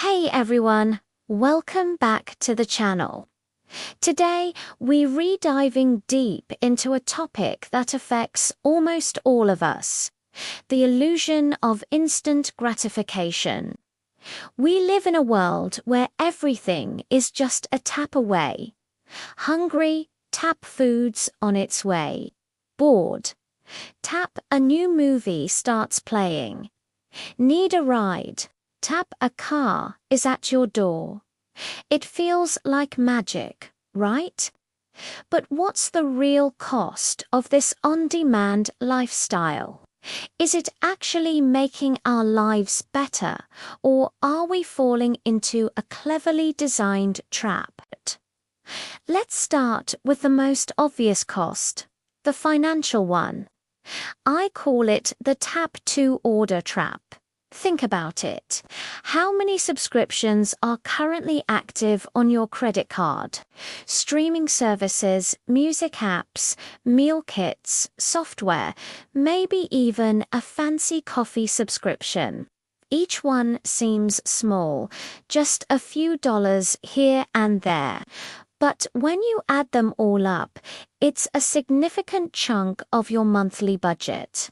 Hey everyone, welcome back to the channel. Today, we're re-diving deep into a topic that affects almost all of us, the illusion of instant gratification. We live in a world where everything is just a tap away. Hungry, tap food's on its way. Bored, tap a new movie starts playing. Need a ride, tap a car is at your door. It feels like magic, right? But what's the real cost of this on-demand lifestyle? Is it actually making our lives better, or are we falling into a cleverly designed trap? Let's start with the most obvious cost, the financial one. I call it the tap-to-order trap. Think about it. How many subscriptions are currently active on your credit card? Streaming services, music apps, meal kits, software, maybe even a fancy coffee subscription. Each one seems small, just a few dollars here and there. But when you add them all up, it's a significant chunk of your monthly budget.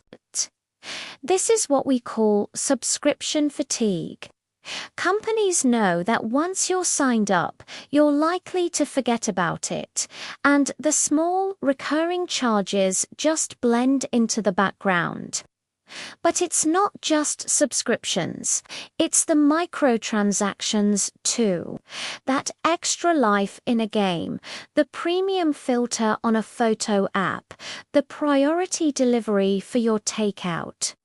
This is what we call subscription fatigue. Companies know that once you're signed up, you're likely to forget about it, and the small, recurring charges just blend into the background. But it's not just subscriptions, it's the microtransactions too. That extra life in a game, the premium filter on a photo app, the priority delivery for your takeout.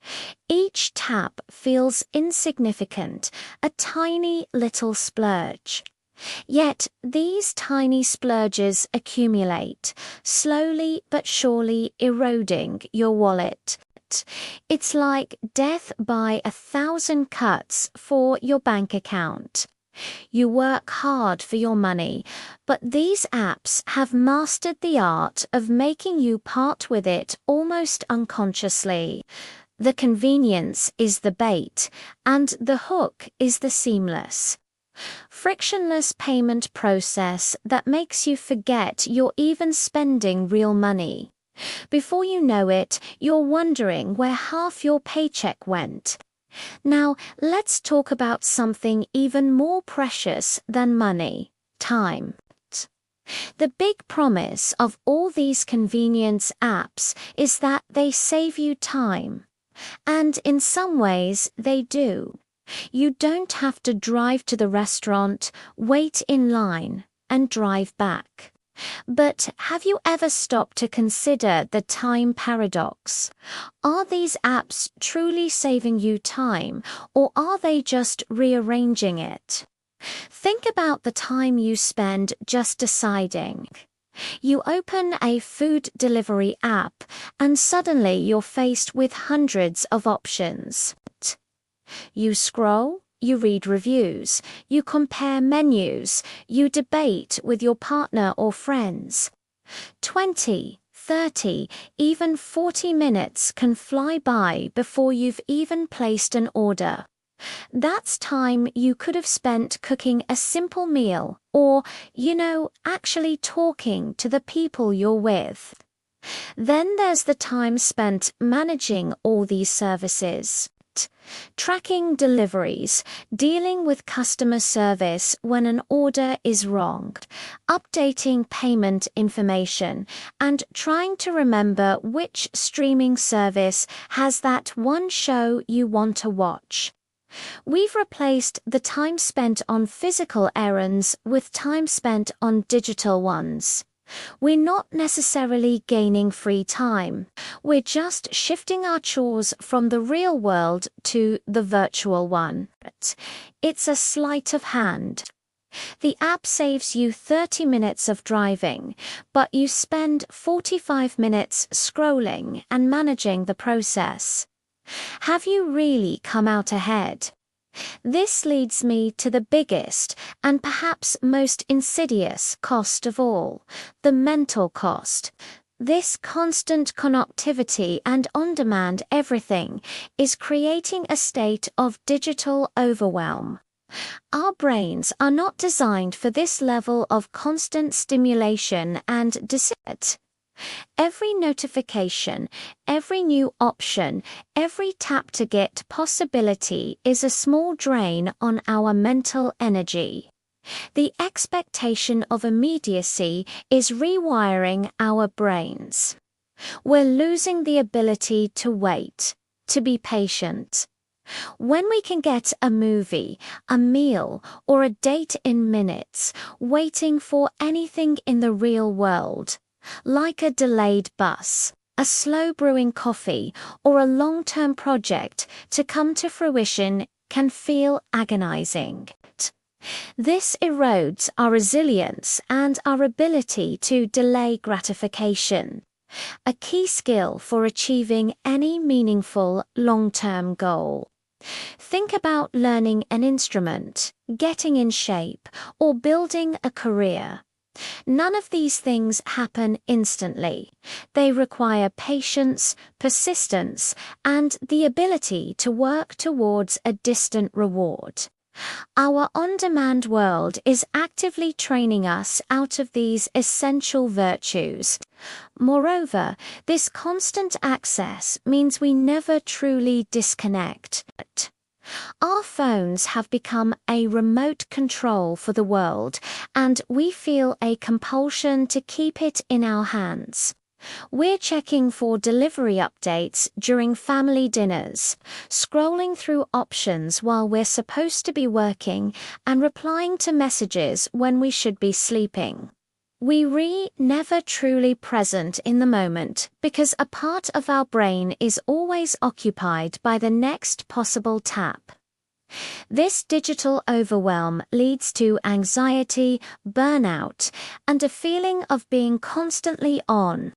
Each tap feels insignificant, a tiny little splurge. Yet these tiny splurges accumulate, slowly but surely eroding your wallet. It's like death by 1,000 cuts for your bank account. You work hard for your money, but these apps have mastered the art of making you part with it almost unconsciously. The convenience is the bait, and the hook is the seamless, frictionless payment process that makes you forget you're even spending real money. Before you know it, you're wondering where half your paycheck went. Now, let's talk about something even more precious than money: time. The big promise of all these convenience apps is that they save you time. And in some ways, they do. You don't have to drive to the restaurant, wait in line, and drive back. But have you ever stopped to consider the time paradox? Are these apps truly saving you time, or are they just rearranging it? Think about the time you spend just deciding. You open a food delivery app, and suddenly you're faced with hundreds of options. You scroll. You read reviews, you compare menus, you debate with your partner or friends. 20, 30, even 40 minutes can fly by before you've even placed an order. That's time you could have spent cooking a simple meal or, actually talking to the people you're with. Then there's the time spent managing all these services. Tracking deliveries, dealing with customer service when an order is wrong, updating payment information, and trying to remember which streaming service has that one show you want to watch. We've replaced the time spent on physical errands with time spent on digital ones. We're not necessarily gaining free time. We're just shifting our chores from the real world to the virtual one. It's a sleight of hand. The app saves you 30 minutes of driving, but you spend 45 minutes scrolling and managing the process. Have you really come out ahead? This leads me to the biggest and perhaps most insidious cost of all, the mental cost. This constant connectivity and on-demand everything is creating a state of digital overwhelm. Our brains are not designed for this level of constant stimulation and decision. Every notification, every new option, every tap to get possibility is a small drain on our mental energy. The expectation of immediacy is rewiring our brains. We're losing the ability to wait, to be patient. When we can get a movie, a meal, or a date in minutes, waiting for anything in the real world, like a delayed bus, a slow brewing coffee, or a long-term project to come to fruition, can feel agonizing. This erodes our resilience and our ability to delay gratification, a key skill for achieving any meaningful long-term goal. Think about learning an instrument, getting in shape, or building a career. None of these things happen instantly. They require patience, persistence, and the ability to work towards a distant reward. Our on-demand world is actively training us out of these essential virtues. Moreover, this constant access means we never truly disconnect. Our phones have become a remote control for the world, and we feel a compulsion to keep it in our hands. We're checking for delivery updates during family dinners, scrolling through options while we're supposed to be working, and replying to messages when we should be sleeping. We're never truly present in the moment because a part of our brain is always occupied by the next possible tap. This digital overwhelm leads to anxiety, burnout, and a feeling of being constantly on.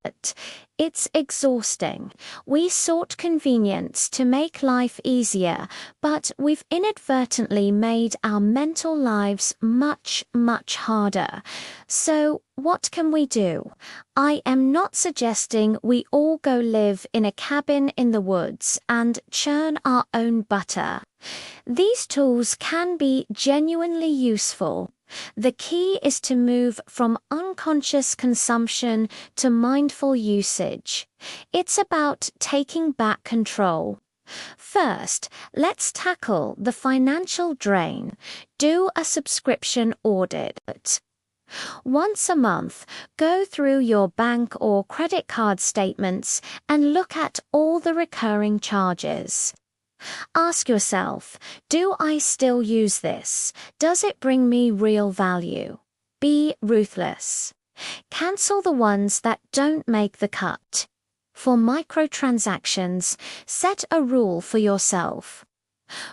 It's exhausting. We sought convenience to make life easier, but we've inadvertently made our mental lives much, much harder. So, what can we do? I am not suggesting we all go live in a cabin in the woods and churn our own butter. These tools can be genuinely useful. The key is to move from unconscious consumption to mindful usage. It's about taking back control. First, let's tackle the financial drain. Do a subscription audit. Once a month, go through your bank or credit card statements and look at all the recurring charges. Ask yourself, do I still use this? Does it bring me real value? Be ruthless. Cancel the ones that don't make the cut. For microtransactions, set a rule for yourself.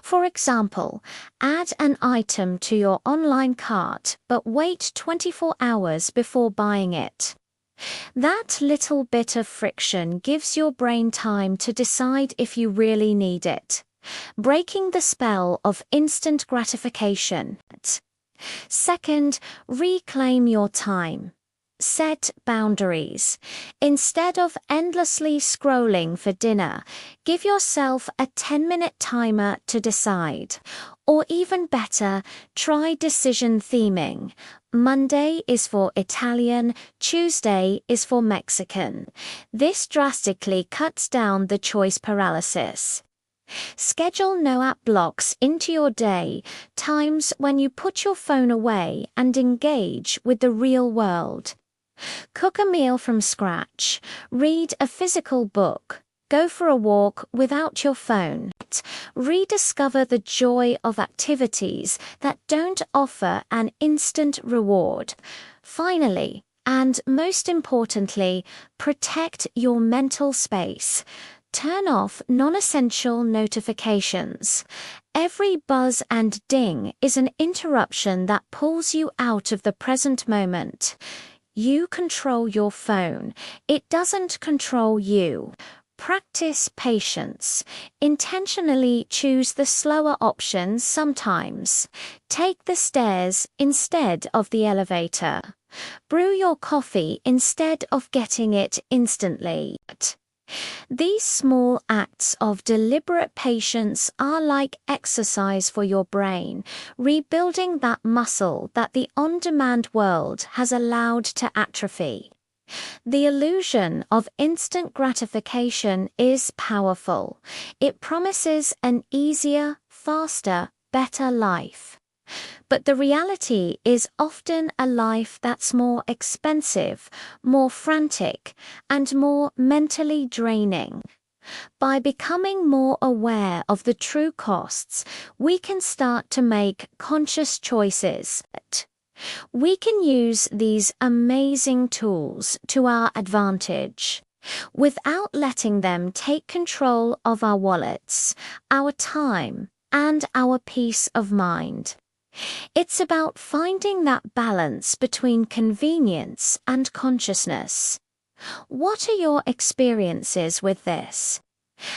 For example, add an item to your online cart but wait 24 hours before buying it. That little bit of friction gives your brain time to decide if you really need it, breaking the spell of instant gratification. Second, reclaim your time. Set boundaries. Instead of endlessly scrolling for dinner, give yourself a 10-minute timer to decide. Or even better, try decision theming. Monday is for Italian, Tuesday is for Mexican. This drastically cuts down the choice paralysis. Schedule no-app blocks into your day, times when you put your phone away and engage with the real world. Cook a meal from scratch, read a physical book, go for a walk without your phone. Rediscover the joy of activities that don't offer an instant reward. Finally, and most importantly, protect your mental space. Turn off non-essential notifications. Every buzz and ding is an interruption that pulls you out of the present moment. You control your phone. It doesn't control you. Practice patience. Intentionally choose the slower options sometimes. Take the stairs instead of the elevator. Brew your coffee instead of getting it instantly. These small acts of deliberate patience are like exercise for your brain, rebuilding that muscle that the on-demand world has allowed to atrophy. The illusion of instant gratification is powerful. It promises an easier, faster, better life. But the reality is often a life that's more expensive, more frantic, and more mentally draining. By becoming more aware of the true costs, we can start to make conscious choices. We can use these amazing tools to our advantage, without letting them take control of our wallets, our time, and our peace of mind. It's about finding that balance between convenience and consciousness. What are your experiences with this?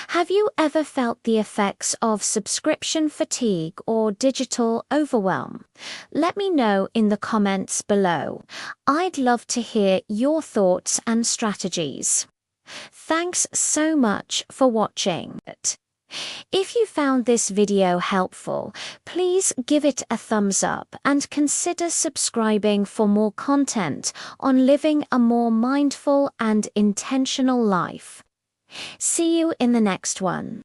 Have you ever felt the effects of subscription fatigue or digital overwhelm? Let me know in the comments below. I'd love to hear your thoughts and strategies. Thanks so much for watching. If you found this video helpful, please give it a thumbs up and consider subscribing for more content on living a more mindful and intentional life. See you in the next one.